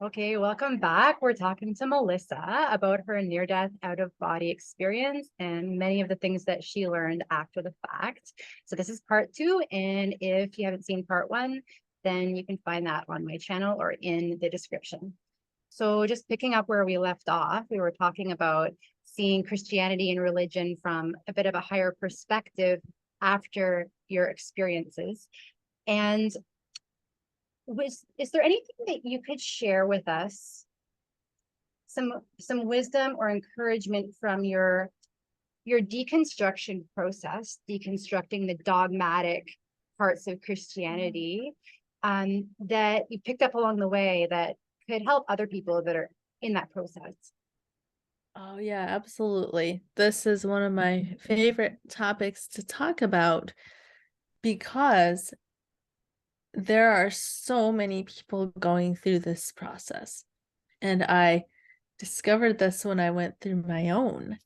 Okay, welcome back. We're talking to Melissa about her near-death out-of-body experience and many of the things that she learned after the fact. So this is part two, and if you haven't seen part one, then you can find that on my channel or in the description. So just picking up where we left off, we were talking about seeing Christianity and religion from a bit of a higher perspective after your experiences. And is there anything that you could share with us, some wisdom or encouragement from your deconstruction process, deconstructing the dogmatic parts of Christianity, that you picked up along the way that could help other people that are in that process? Oh, yeah, absolutely. This is one of my favorite topics to talk about because there are so many people going through this process. And I discovered this when I went through my own.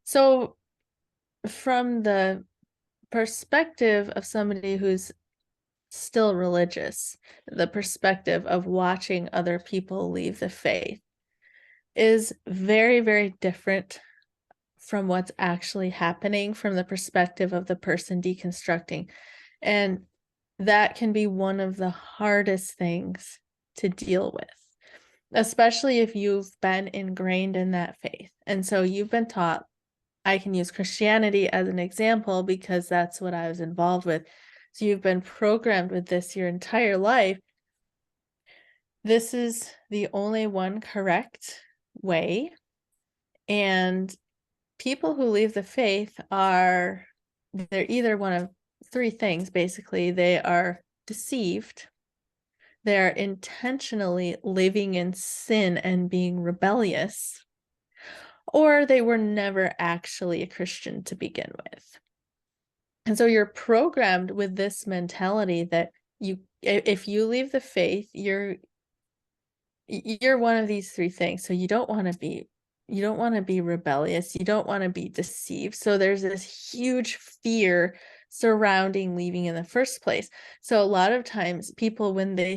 So, from the perspective of somebody who's still religious, the perspective of watching other people leave the faith is very, very different from what's actually happening from the perspective of the person deconstructing. And that can be one of the hardest things to deal with, especially if you've been ingrained in that faith. And so you've been taught, I can use Christianity as an example because that's what I was involved with. So you've been programmed with this your entire life. This is the only one correct way. And people who leave the faith they're either one of three things, basically. They are deceived, they're intentionally living in sin and being rebellious, or they were never actually a Christian to begin with. And so you're programmed with this mentality that if you leave the faith, you're one of these three things. So you don't want to be rebellious, you don't want to be deceived. So there's this huge fear surrounding leaving in the first place. So a lot of times people, when they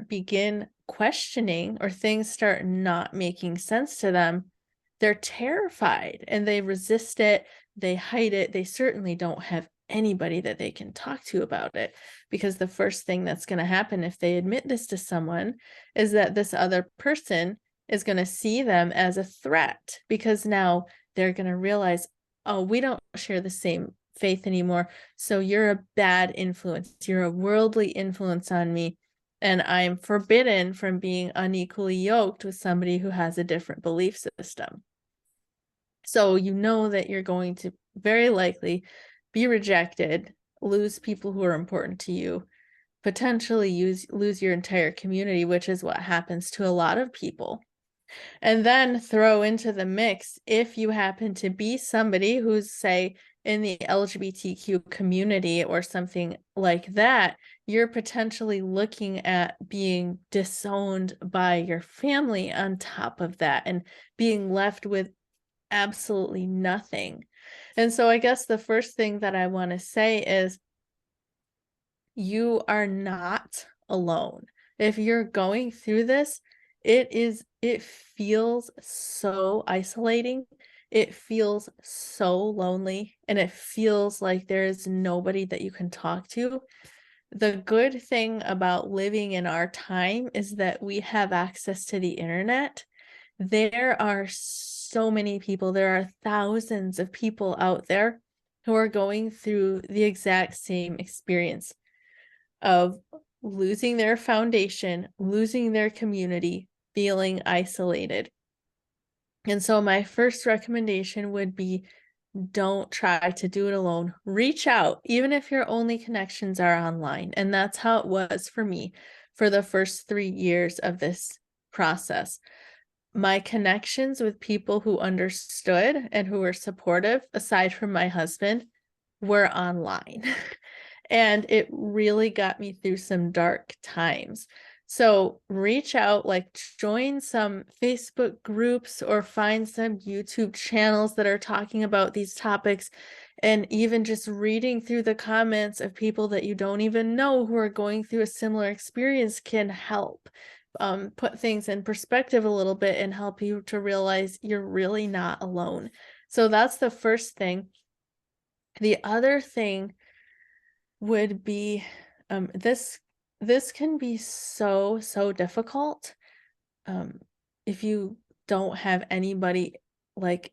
begin questioning or things start not making sense to them, they're terrified and they resist it, they hide it. They certainly don't have anybody that they can talk to about it, because the first thing that's going to happen if they admit this to someone is that this other person is going to see them as a threat, because now they're going to realize, oh, we don't share the same faith anymore, so you're a bad influence, you're a worldly influence on me, and I'm forbidden from being unequally yoked with somebody who has a different belief system. So you know that you're going to very likely be rejected, lose people who are important to you, potentially lose your entire community, which is what happens to a lot of people. And then throw into the mix, if you happen to be somebody who's, say, in the LGBTQ community or something like that, you're potentially looking at being disowned by your family on top of that and being left with absolutely nothing. And so I guess the first thing that I want to say is you are not alone. If you're going through this, it feels so isolating. It feels so lonely, and it feels like there is nobody that you can talk to. The good thing about living in our time is that we have access to the internet. There are so many people, there are thousands of people out there who are going through the exact same experience of losing their foundation, losing their community, feeling isolated. And so my first recommendation would be, don't try to do it alone. Reach out, even if your only connections are online. And that's how it was for me for the first 3 years of this process. My connections with people who understood and who were supportive, aside from my husband, were online. And it really got me through some dark times. So reach out, like join some Facebook groups or find some YouTube channels that are talking about these topics. And even just reading through the comments of people that you don't even know who are going through a similar experience can help, put things in perspective a little bit and help you to realize you're really not alone. So that's the first thing. The other thing would be this can be so difficult if you don't have anybody like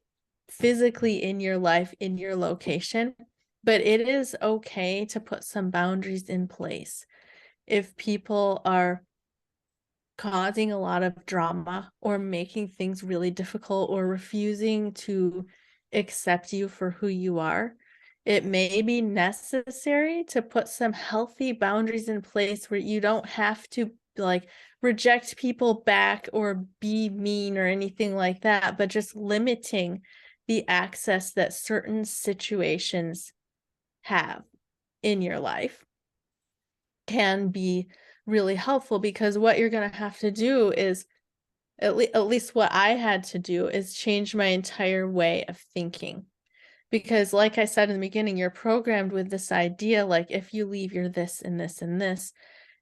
physically in your life, in your location, but it is okay to put some boundaries in place. If people are causing a lot of drama or making things really difficult or refusing to accept you for who you are, it may be necessary to put some healthy boundaries in place where you don't have to like reject people back or be mean or anything like that, but just limiting the access that certain situations have in your life can be really helpful, because what you're going to have to do is at least what I had to do is change my entire way of thinking. Because like I said in the beginning, you're programmed with this idea, like if you leave, you're this and this and this.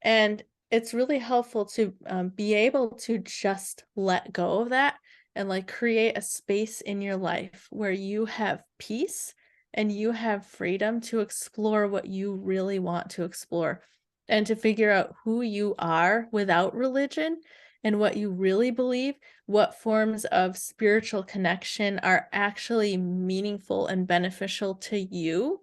And it's really helpful to be able to just let go of that and like create a space in your life where you have peace and you have freedom to explore what you really want to explore and to figure out who you are without religion and what you really believe, what forms of spiritual connection are actually meaningful and beneficial to you.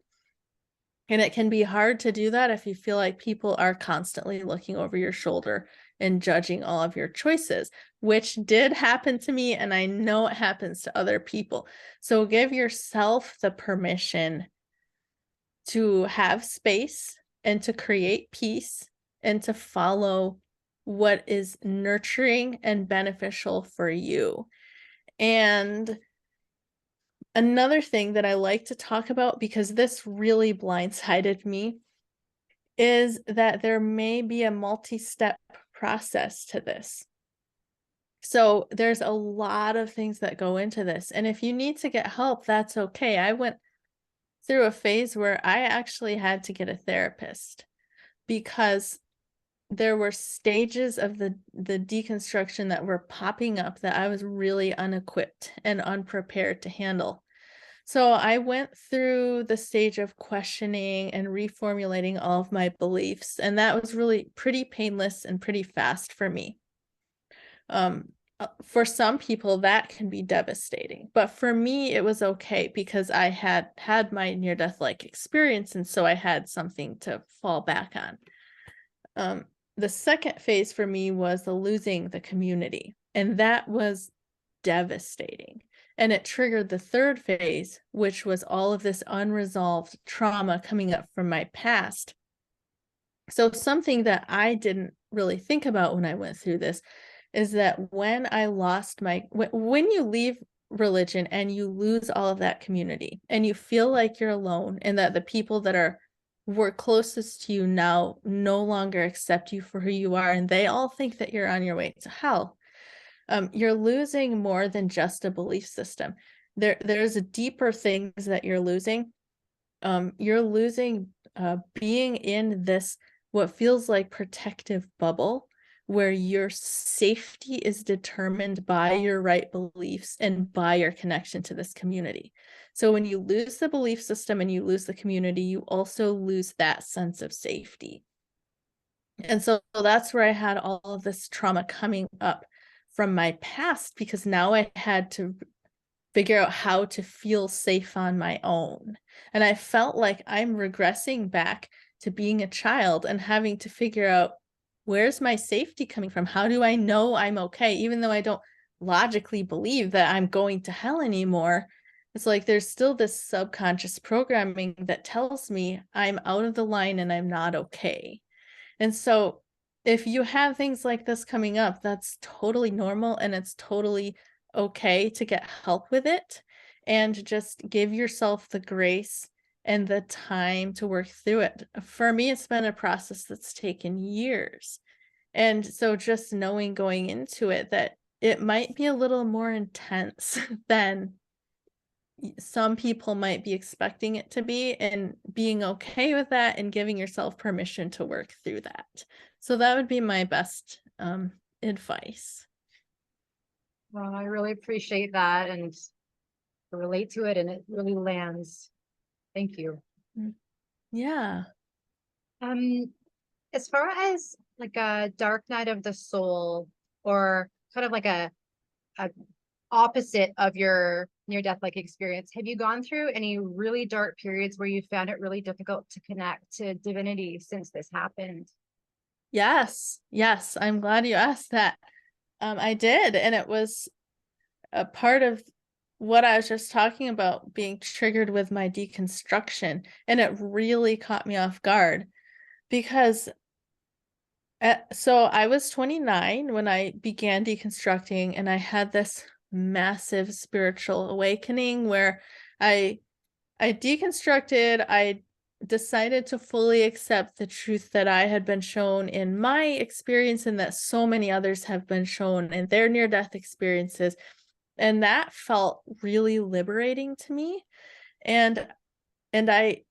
And it can be hard to do that if you feel like people are constantly looking over your shoulder and judging all of your choices, which did happen to me, and I know it happens to other people. So give yourself the permission to have space and to create peace and to follow what is nurturing and beneficial for you. And another thing that I like to talk about, because this really blindsided me, is that there may be a multi-step process to this. So there's a lot of things that go into this. And if you need to get help, that's okay. I went through a phase where I actually had to get a therapist because there were stages of the deconstruction that were popping up that I was really unequipped and unprepared to handle. So I went through the stage of questioning and reformulating all of my beliefs, and that was really pretty painless and pretty fast for me. For some people that can be devastating, but for me it was okay because I had had my near-death-like experience, and so I had something to fall back on. The second phase for me was the losing the community, and that was devastating. And it triggered the third phase, which was all of this unresolved trauma coming up from my past. So something that I didn't really think about when I went through this is that when I lost when you leave religion and you lose all of that community and you feel like you're alone and that the people that were closest to you now no longer accept you for who you are and they all think that you're on your way to hell, you're losing more than just a belief system. There's deeper things that you're losing. You're losing being in this what feels like protective bubble where your safety is determined by your right beliefs and by your connection to this community. So when you lose the belief system and you lose the community, you also lose that sense of safety. And so that's where I had all of this trauma coming up from my past, because now I had to figure out how to feel safe on my own. And I felt like I'm regressing back to being a child and having to figure out, where's my safety coming from? How do I know I'm okay? Even though I don't logically believe that I'm going to hell anymore, it's like there's still this subconscious programming that tells me I'm out of the line and I'm not okay. And so if you have things like this coming up, that's totally normal and it's totally okay to get help with it and just give yourself the grace and the time to work through it. For me, it's been a process that's taken years. And so just knowing going into it that it might be a little more intense than some people might be expecting it to be, and being okay with that and giving yourself permission to work through that. So that would be my best advice. Well, I really appreciate that and relate to it, and it really lands. Thank you. Yeah. As far as like a dark night of the soul, or kind of like a opposite of your near-death like experience, have you gone through any really dark periods where you found it really difficult to connect to divinity since this happened? Yes. Yes. I'm glad you asked that. I did. And it was a part of what I was just talking about being triggered with my deconstruction. And it really caught me off guard because so I was 29 when I began deconstructing, and I had this massive spiritual awakening where I I deconstructed, I decided to fully accept the truth that I had been shown in my experience and that so many others have been shown in their near-death experiences. And that felt really liberating to me. And and I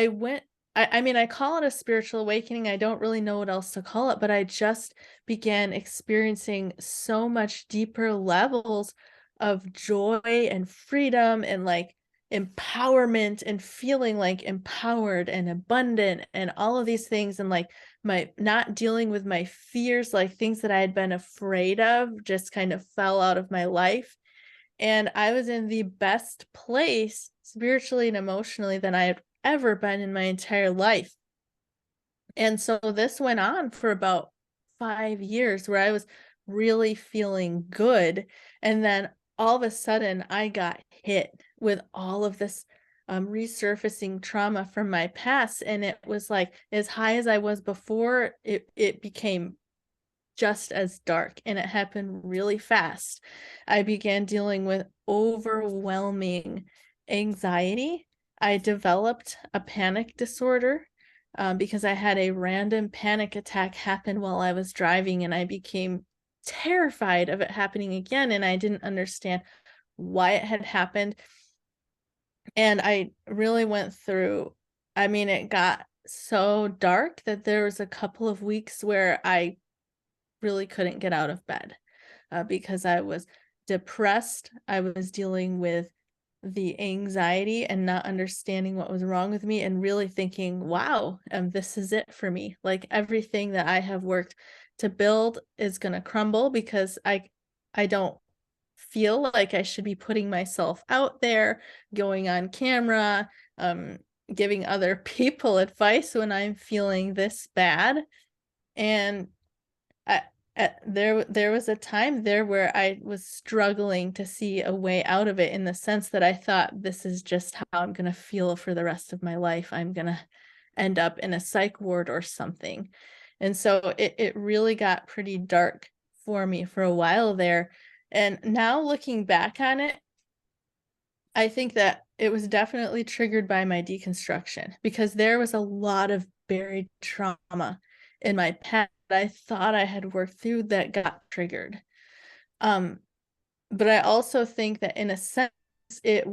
went I mean, I call it a spiritual awakening. I don't really know what else to call it, but I just began experiencing so much deeper levels of joy and freedom and like empowerment and feeling like empowered and abundant and all of these things, and like my not dealing with my fears, like things that I had been afraid of just kind of fell out of my life. And I was in the best place spiritually and emotionally than I had ever been in my entire life. And so this went on for about 5 years where I was really feeling good. And then all of a sudden, I got hit with all of this resurfacing trauma from my past. And it was like as high as I was before, it became just as dark, and it happened really fast. I began dealing with overwhelming anxiety. I developed a panic disorder because I had a random panic attack happen while I was driving, and I became terrified of it happening again, and I didn't understand why it had happened. And I really went through, I mean, it got so dark that there was a couple of weeks where I really couldn't get out of bed because I was depressed. I was dealing with the anxiety and not understanding what was wrong with me, and really thinking, wow, this is it for me. Like everything that I have worked to build is going to crumble because I don't feel like I should be putting myself out there, going on camera, giving other people advice when I'm feeling this bad. And I, there was a time there where I was struggling to see a way out of it, in the sense that I thought, this is just how I'm going to feel for the rest of my life. I'm going to end up in a psych ward or something. And so it really got pretty dark for me for a while there. And now looking back on it, I think that it was definitely triggered by my deconstruction, because there was a lot of buried trauma in my past that I thought I had worked through that got triggered. Um, but I also think that in a sense, it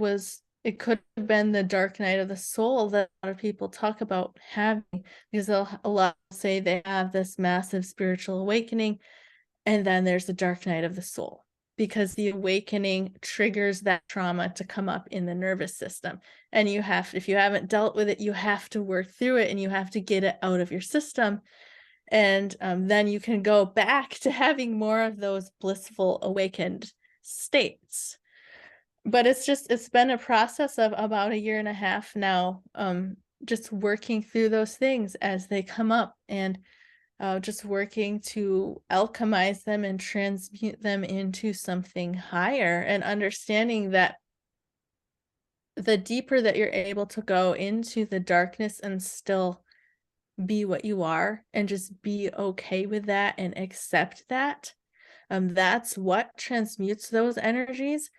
could have been the dark night of the soul that a lot of people talk about having, because a lot say they have this massive spiritual awakening, and then there's the dark night of the soul, because the awakening triggers that trauma to come up in the nervous system. And you have, if you haven't dealt with it, you have to work through it and you have to get it out of your system. And then you can go back to having more of those blissful awakened states. But it's been a process of about 1.5 years now, just working through those things as they come up, and just working to alchemize them and transmute them into something higher, and understanding that the deeper that you're able to go into the darkness and still be what you are and just be okay with that and accept that, that's what transmutes those energies,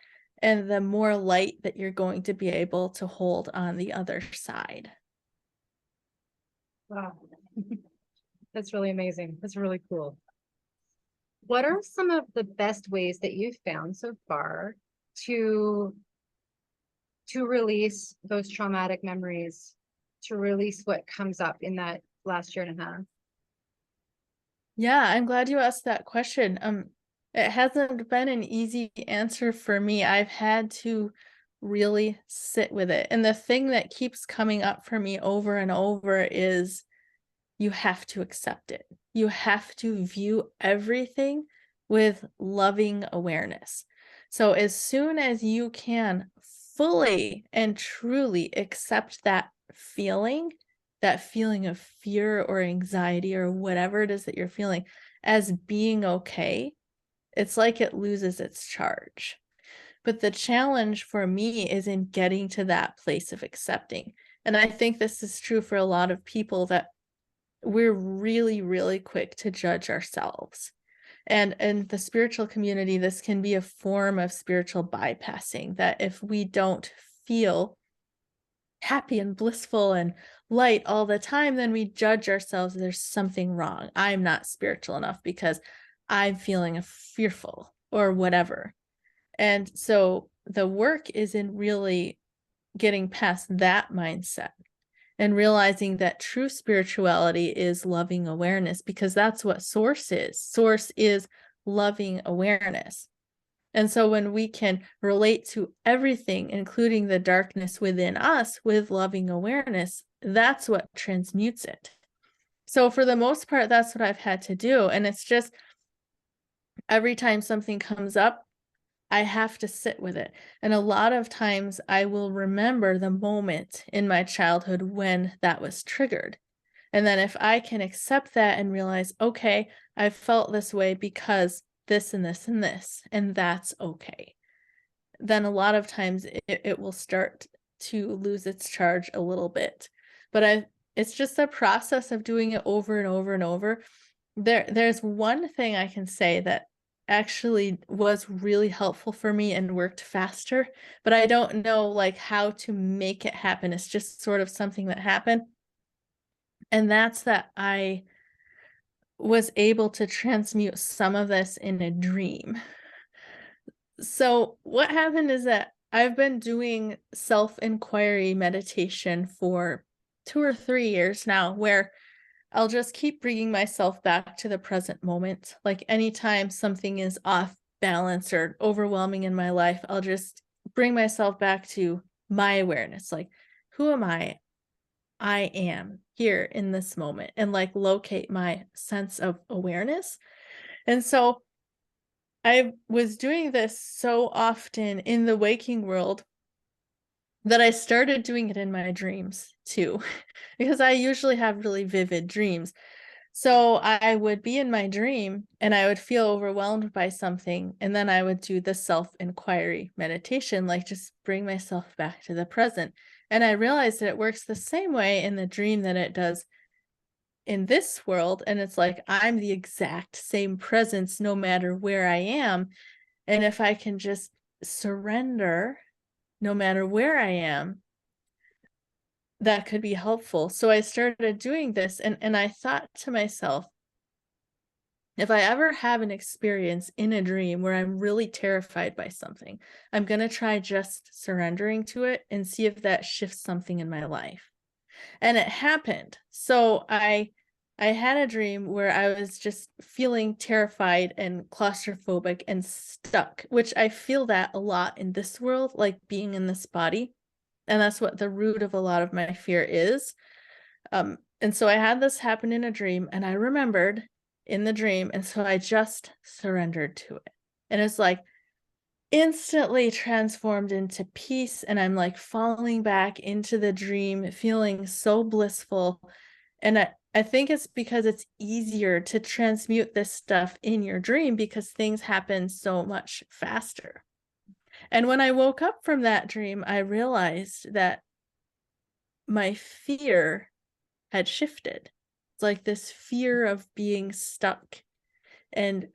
and the more light that you're going to be able to hold on the other side. Wow. That's really amazing. That's really cool. What are some of the best ways that you've found so far to release those traumatic memories, to release what comes up in that last 1.5 years? Yeah, I'm glad you asked that question. It hasn't been an easy answer for me. I've had to really sit with it. And the thing that keeps coming up for me over and over is you have to accept it. You have to view everything with loving awareness. So as soon as you can fully and truly accept that feeling of fear or anxiety or whatever it is that you're feeling as being okay, it's like it loses its charge. But the challenge for me is in getting to that place of accepting. And I think this is true for a lot of people, that we're really, really quick to judge ourselves. And in the spiritual community, this can be a form of spiritual bypassing, that if we don't feel happy and blissful and light all the time, then we judge ourselves. There's something wrong. I'm not spiritual enough because I'm feeling fearful or whatever. And so the work is in really getting past that mindset and realizing that true spirituality is loving awareness, because that's what source is. Source is loving awareness. And so when we can relate to everything, including the darkness within us, with loving awareness, that's what transmutes it. So for the most part, that's what I've had to do. And it's just every time something comes up, I have to sit with it. And a lot of times I will remember the moment in my childhood when that was triggered. And then if I can accept that and realize, okay, I felt this way because this and this and this, and that's okay, then a lot of times it will start to lose its charge a little bit. But it's just a process of doing it over and over and over. There's one thing I can say that actually was really helpful for me and worked faster, but I don't know like how to make it happen. It's just sort of something that happened. And that's that I was able to transmute some of this in a dream. So what happened is that I've been doing self-inquiry meditation for 2 or 3 years now, where I'll just keep bringing myself back to the present moment. Like anytime something is off balance or overwhelming in my life, I'll just bring myself back to my awareness. Like, who am I? I am here in this moment, and like locate my sense of awareness. And so I was doing this so often in the waking world that I started doing it in my dreams too, because I usually have really vivid dreams. So I would be in my dream and I would feel overwhelmed by something. And then I would do the self-inquiry meditation, like just bring myself back to the present. And I realized that it works the same way in the dream that it does in this world. And it's like, I'm the exact same presence no matter where I am. And if I can just surrender no matter where I am, that could be helpful. So I started doing this, and I thought to myself, if I ever have an experience in a dream where I'm really terrified by something, I'm going to try just surrendering to it and see if that shifts something in my life. And it happened. So I had a dream where I was just feeling terrified and claustrophobic and stuck, which I feel that a lot in this world, like being in this body. And that's what the root of a lot of my fear is. And so I had this happen in a dream, and I remembered in the dream, and so I just surrendered to it. And it's like instantly transformed into peace, and I'm like falling back into the dream, feeling so blissful. And I think it's because it's easier to transmute this stuff in your dream because things happen so much faster. And when I woke up from that dream, I realized that my fear had shifted. It's like this fear of being stuck and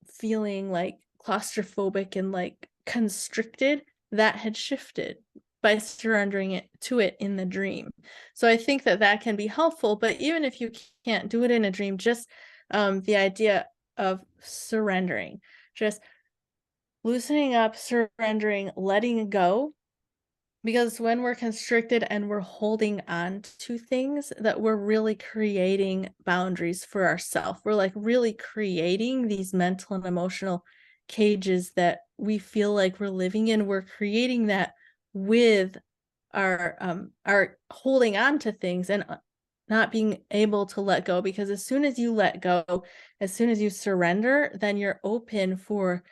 feeling like claustrophobic and like constricted, that had shifted by surrendering it to it in the dream. So I think that that can be helpful. But even if you can't do it in a dream, just the idea of surrendering, just loosening up, surrendering, letting go, Because when we're constricted and we're holding on to things, that we're really creating boundaries for ourselves. We're like really creating these mental and emotional cages that we feel like we're living in. We're creating that with our holding on to things and not being able to let go, because as soon as you let go, as soon as you surrender, then you're open for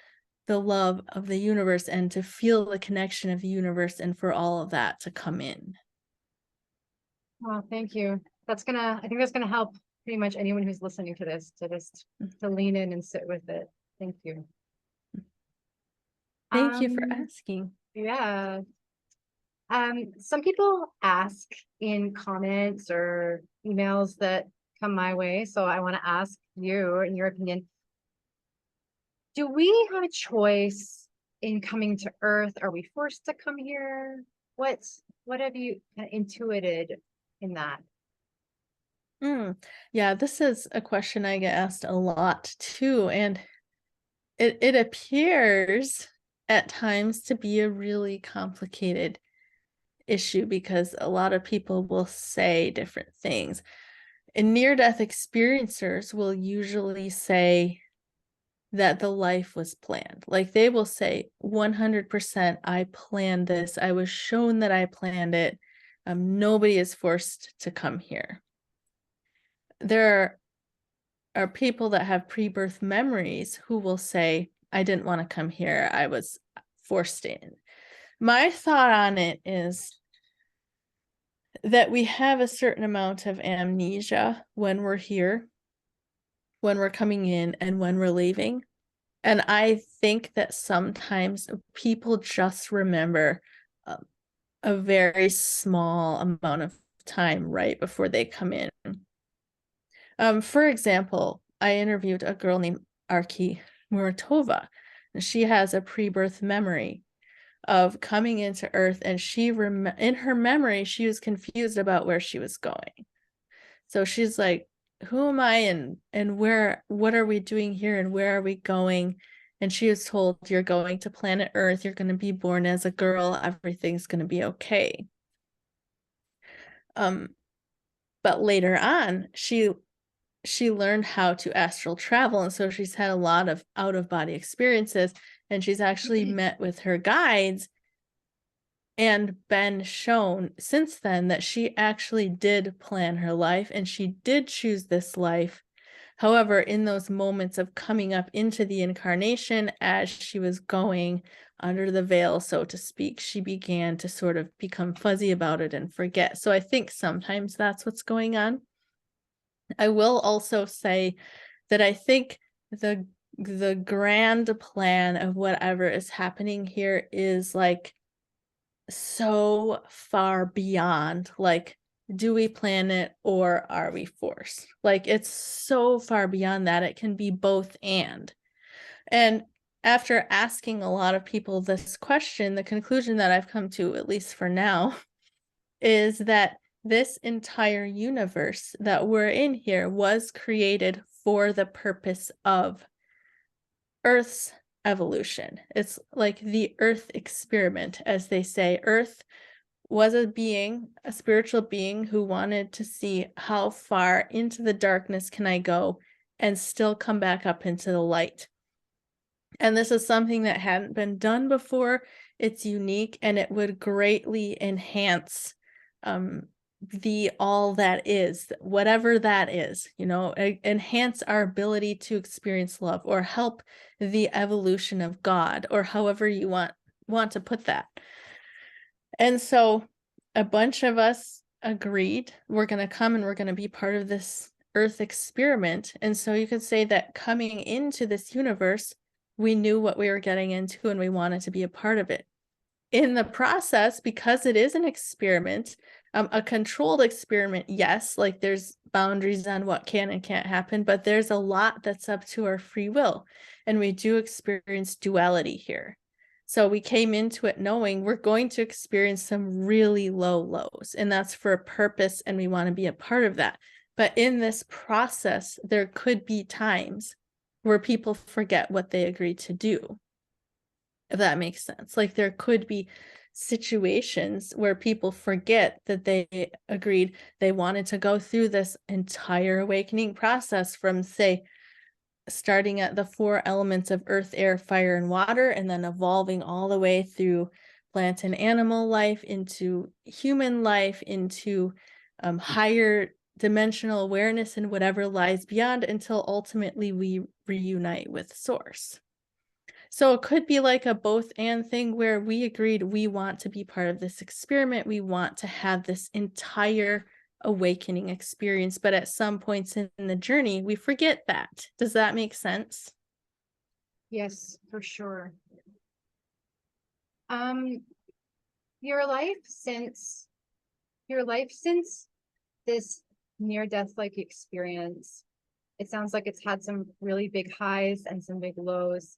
the love of the universe and to feel the connection of the universe and for all of that to come in. Oh, thank you. I think that's gonna help pretty much anyone who's listening to this to just to lean in and sit with it. Thank you. Thank you for Um, asking. yeah. Some people ask in comments or emails that come my way, so I want to ask you, in your opinion, do we have a choice in coming to Earth? Are we forced to come here? What have you intuited in that? Yeah, this is a question I get asked a lot too, and it appears at times to be a really complicated issue because a lot of people will say different things. And near-death experiencers will usually say that the life was planned. Like they will say 100% I planned this. I was shown that I planned it. Nobody is forced to come here. There are people that have pre-birth memories who will say, I didn't want to come here. I was forced in. My thought on it is that we have a certain amount of amnesia when we're here, when we're coming in, and when we're leaving. And I think that sometimes people just remember a very small amount of time right before they come in. For example, I interviewed a girl named Arki Muratova, and she has a pre-birth memory of coming into Earth, and in her memory, she was confused about where she was going. So she's like, who am I and what are we doing here and where are we going? And she was told, you're going to planet Earth, you're going to be born as a girl, everything's going to be okay. But later on, she learned how to astral travel, and so she's had a lot of out-of-body experiences, and she's actually met with her guides and been shown since then that she actually did plan her life and she did choose this life. However, in those moments of coming up into the incarnation, as she was going under the veil, so to speak, she began to sort of become fuzzy about it and forget. So I think sometimes that's what's going on. I will also say that I think the grand plan of whatever is happening here is like so far beyond, like, do we plan it or are we forced? Like, it's so far beyond that. It can be both and after asking a lot of people this question, the conclusion that I've come to, at least for now, is that this entire universe that we're in here was created for the purpose of Earth's evolution. It's like the Earth experiment, as they say. Earth was a being, a spiritual being who wanted to see how far into the darkness can I go and still come back up into the light. And this is something that hadn't been done before. It's unique and it would greatly enhance the all that is, whatever that is, enhance our ability to experience love or help the evolution of God, or however you want to put that. And so a bunch of us agreed we're going to come and we're going to be part of this Earth experiment. And so you could say that coming into this universe, we knew what we were getting into and we wanted to be a part of it. In the process, because it is an experiment, a controlled experiment, yes, like there's boundaries on what can and can't happen, but there's a lot that's up to our free will. And we do experience duality here. So we came into it knowing we're going to experience some really low lows, and that's for a purpose, and we want to be a part of that. But in this process, there could be times where people forget what they agreed to do, if that makes sense. Like there could be situations where people forget that they agreed they wanted to go through this entire awakening process from, say, starting at the four elements of earth, air, fire, and water, and then evolving all the way through plant and animal life into human life, into higher dimensional awareness and whatever lies beyond, until ultimately we reunite with source. So it could be like a both and thing where we agreed we want to be part of this experiment. We want to have this entire awakening experience, but at some points in the journey, we forget that. Does that make sense? Yes, for sure. Um, your life since this near-death-like experience, it sounds like it's had some really big highs and some big lows.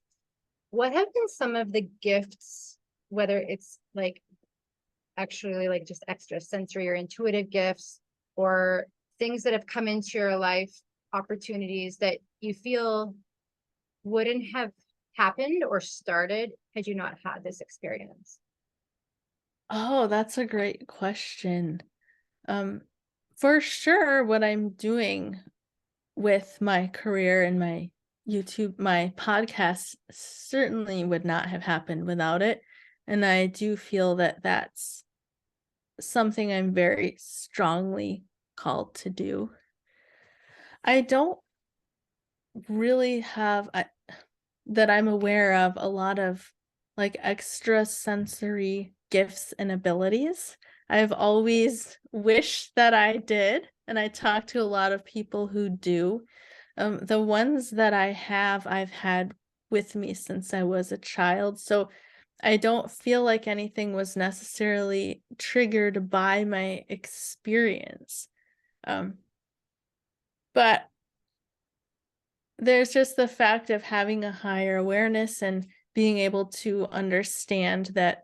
What have been some of the gifts, whether it's like actually like just extra sensory or intuitive gifts, or things that have come into your life, opportunities that you feel wouldn't have happened or started had you not had this experience? Oh, that's a great question. Um, for sure, what I'm doing with my career and my YouTube, my podcast certainly would not have happened without it. And I do feel that that's something I'm very strongly called to do. I don't really have that I'm aware of a lot of like extra sensory gifts and abilities. I've always wished that I did, and I talk to a lot of people who do. The ones that I have, I've had with me since I was a child. So I don't feel like anything was necessarily triggered by my experience. Um, but there's just the fact of having a higher awareness and being able to understand that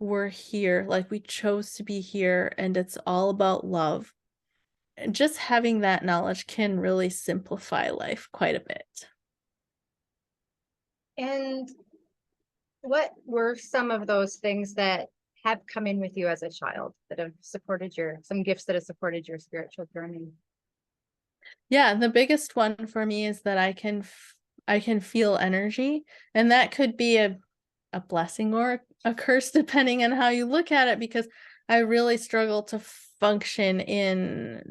we're here, like we chose to be here, and it's all about love. And just having that knowledge can really simplify life quite a bit. And what were some of those things that have come in with you as a child that have supported some gifts that have supported your spiritual journey? Yeah, the biggest one for me is that I can feel energy, and that could be a blessing or a curse depending on how you look at it, because I really struggle to function in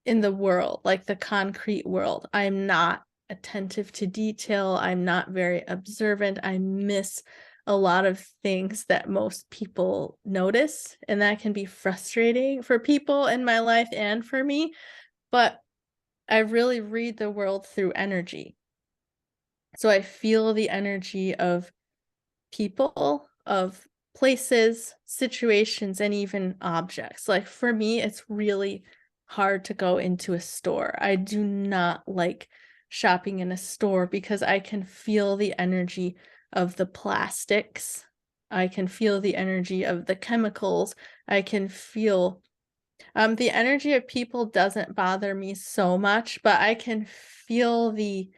the world, like the concrete world. I'm not attentive to detail. I'm not very observant. I miss a lot of things that most people notice, and that can be frustrating for people in my life and for me. But I really read the world through energy. So I feel the energy of people, of places, situations, and even objects. Like for me, it's really hard to go into a store. I do not like shopping in a store because I can feel the energy of the plastics. I can feel the energy of the chemicals. I can feel the energy of people doesn't bother me so much, but I can feel the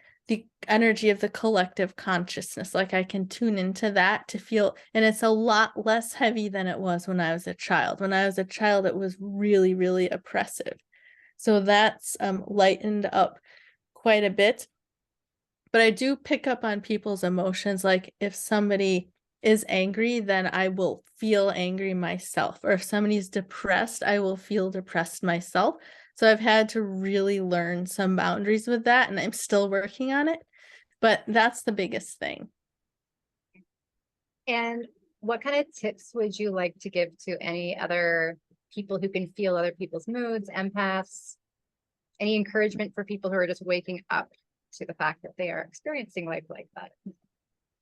energy of the collective consciousness. Like I can tune into that to feel, and it's a lot less heavy than it was when I was a child. When I was a child, it was really, really oppressive. So that's lightened up quite a bit. But I do pick up on people's emotions. Like if somebody is angry, then I will feel angry myself. Or if somebody's depressed, I will feel depressed myself. So I've had to really learn some boundaries with that, and I'm still working on it. But that's the biggest thing. And what kind of tips would you like to give to any other people who can feel other people's moods, empaths? Any encouragement for people who are just waking up to the fact that they are experiencing life like that?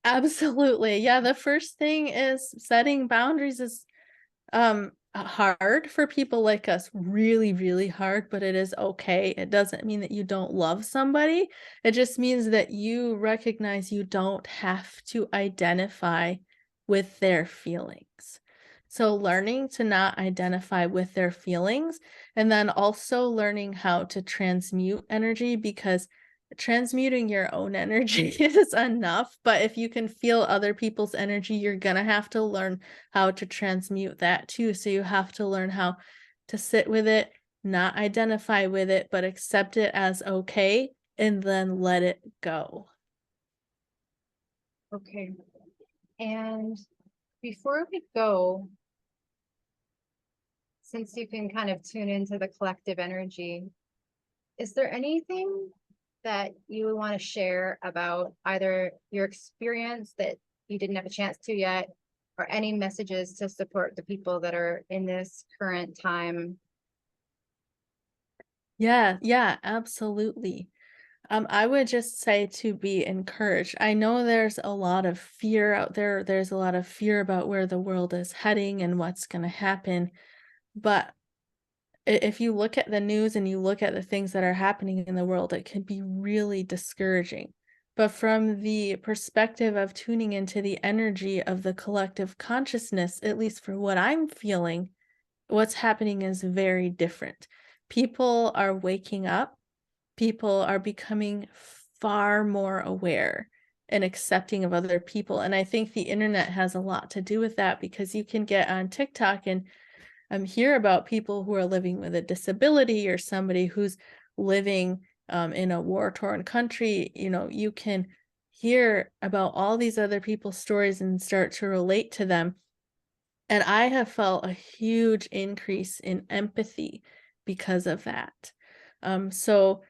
Absolutely. Yeah, the first thing is setting boundaries is hard for people like us, really, really hard, but it is okay. It doesn't mean that you don't love somebody. It just means that you recognize you don't have to identify with their feelings. So learning to not identify with their feelings, and then also learning how to transmute energy, because transmuting your own energy is enough, but if you can feel other people's energy, you're gonna have to learn how to transmute that too. So you have to learn how to sit with it, not identify with it, but accept it as okay, and then let it go. Okay. And before we go, since you can kind of tune into the collective energy, is there anything that you want to share about either your experience that you didn't have a chance to yet, or any messages to support the people that are in this current time? Yeah, absolutely. I would just say to be encouraged. I know there's a lot of fear out there. There's a lot of fear about where the world is heading and what's going to happen. But if you look at the news and you look at the things that are happening in the world, it can be really discouraging. But from the perspective of tuning into the energy of the collective consciousness, at least for what I'm feeling, what's happening is very different. People are waking up, people are becoming far more aware and accepting of other people. And I think the internet has a lot to do with that, because you can get on TikTok and hear about people who are living with a disability, or somebody who's living in a war-torn country. You know, you can hear about all these other people's stories and start to relate to them. And I have felt a huge increase in empathy because of that. So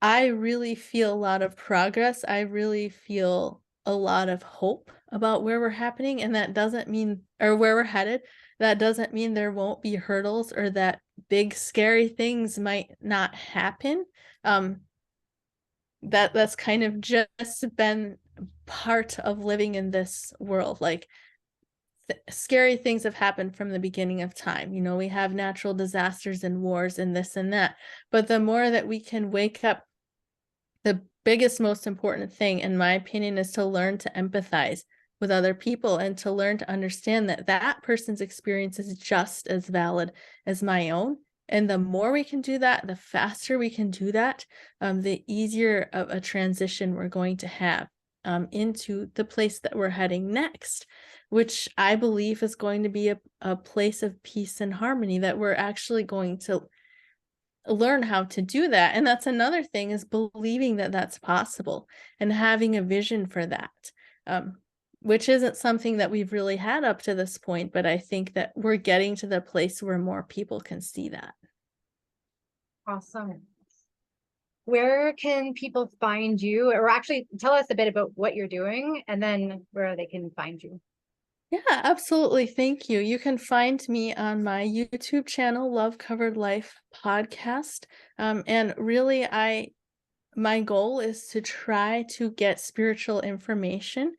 I really feel a lot of progress. I really feel a lot of hope about where we're happening, and that doesn't mean, or where we're headed. That doesn't mean there won't be hurdles, or that big scary things might not happen. Um, that's kind of just been part of living in this world. Like, scary things have happened from the beginning of time. You know, we have natural disasters and wars and this and that. But the more that we can wake up, the biggest, most important thing, in my opinion, is to learn to empathize with other people, and to learn to understand that that person's experience is just as valid as my own. And the more we can do that, the faster we can do that, the easier of a transition we're going to have into the place that we're heading next, which I believe is going to be a place of peace and harmony, that we're actually going to learn how to do that. And that's another thing, is believing that that's possible and having a vision for that, um, which isn't something that we've really had up to this point. But I think that we're getting to the place where more people can see that. Awesome. Where can people find you, or actually tell us a bit about what you're doing and then where they can find you? Yeah, absolutely. Thank you. You can find me on my YouTube channel, Love Covered Life Podcast. And really, my goal is to try to get spiritual information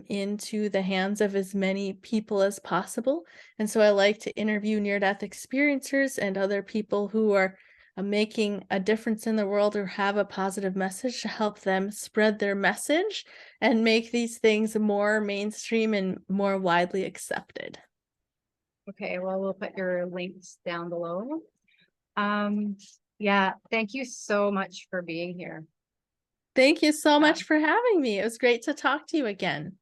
into the hands of as many people as possible. And so I like to interview near-death experiencers and other people who are making a difference in the world, or have a positive message, to help them spread their message and make these things more mainstream and more widely accepted. Okay, well, we'll put your links down below. Yeah, thank you so much for being here. Thank you so Yeah. much for having me. It was great to talk to you again.